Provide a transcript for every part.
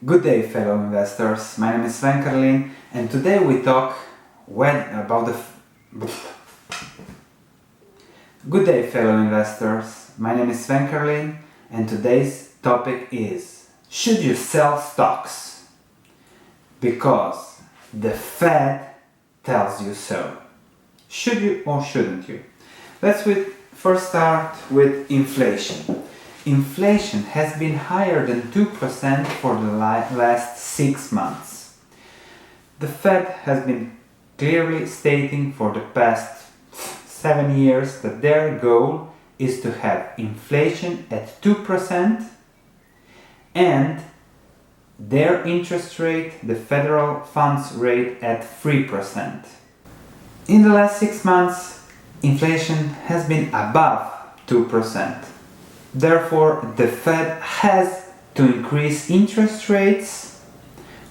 Good day, fellow investors. My name is Sven, Carlin, and today we talk about the... Good day, fellow investors. My name is Sven, Carlin, and today's topic is: should you sell stocks? Because the Fed tells you so. Should you or shouldn't you? Let's first start with inflation. Inflation has been higher than 2% for the last 6 months. The Fed has been clearly stating for the past 7 years that their goal is to have inflation at 2% and their interest rate, the federal funds rate, at 3%. In the last 6 months, inflation has been above 2%. Therefore, the Fed has to increase interest rates,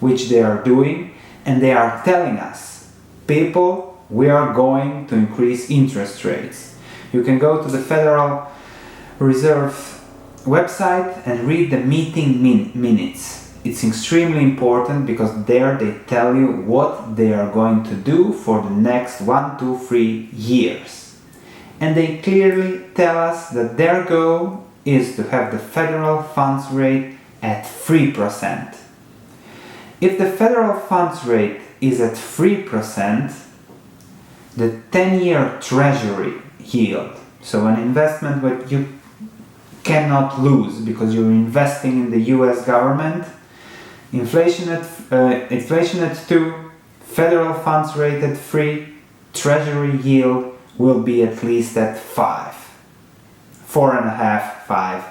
which they are doing, and they are telling us, people, we are going to increase interest rates. You can go to the Federal Reserve website and read the meeting minutes. It's extremely important because there they tell you what they are going to do for the next 1, 2, 3 years. And they clearly tell us that their goal is to have the federal funds rate at 3%. If the federal funds rate is at 3%, the 10-year treasury yield, so an investment that you cannot lose because you're investing in the US government, inflation at 2, federal funds rate at 3, treasury yield will be at least at 5. 4.5, 5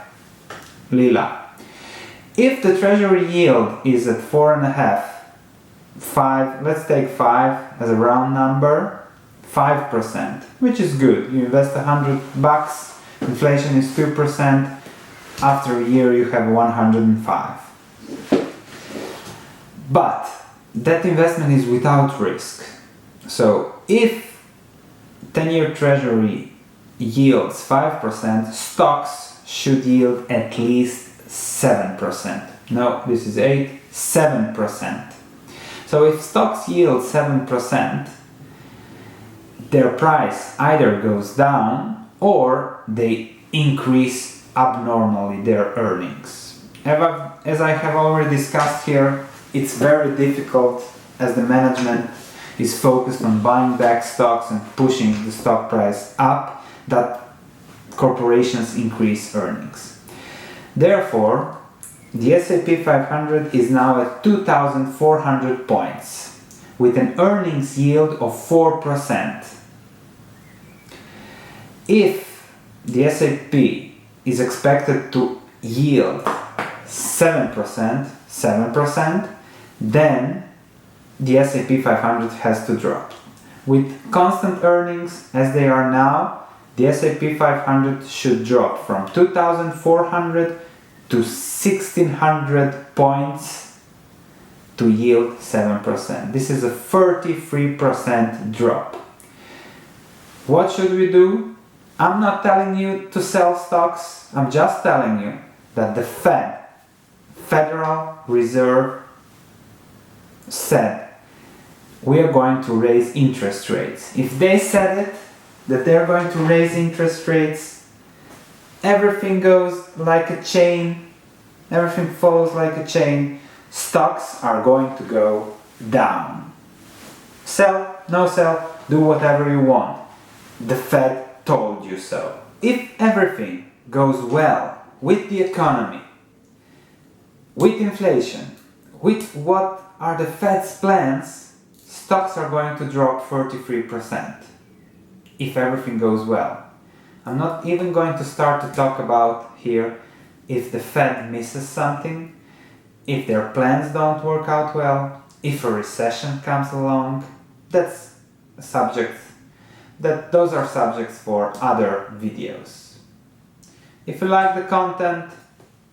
lila. If the treasury yield is at 4.5, 5, let's take 5 as a round number, 5%, which is good. You invest $100, inflation is 2%, after a year you have 105. But that investment is without risk. So if 10-year treasury yields 5%, stocks should yield at least 7%. No, this is 8, 7%. So if stocks yield 7%, their price either goes down or they increase abnormally their earnings. As I have already discussed here, it's very difficult as the management is focused on buying back stocks and pushing the stock price up, that corporations increase earnings. Therefore, the S&P 500 is now at 2,400 points with an earnings yield of 4%. If the S&P is expected to yield 7%, then the S&P 500 has to drop. With constant earnings as they are now, the S&P 500 should drop from 2,400 to 1,600 points to yield 7%. This is a 33% drop. What should we do? I'm not telling you to sell stocks. I'm just telling you that the Federal Reserve, said we are going to raise interest rates. If they said it, that they're going to raise interest rates, everything goes like a chain, everything follows like a chain, stocks are going to go down. Sell, no sell, do whatever you want. The Fed told you so. If everything goes well with the economy, with inflation, with what are the Fed's plans, stocks are going to drop 33%. If everything goes well. I'm not even going to start to talk about here if the Fed misses something, if their plans don't work out well, if a recession comes along. Those are subjects for other videos. If you like the content,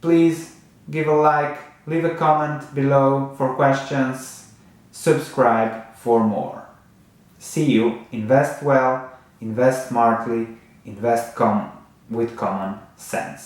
please give a like, leave a comment below for questions, subscribe for more. See you. Invest well, invest smartly, invest with common sense.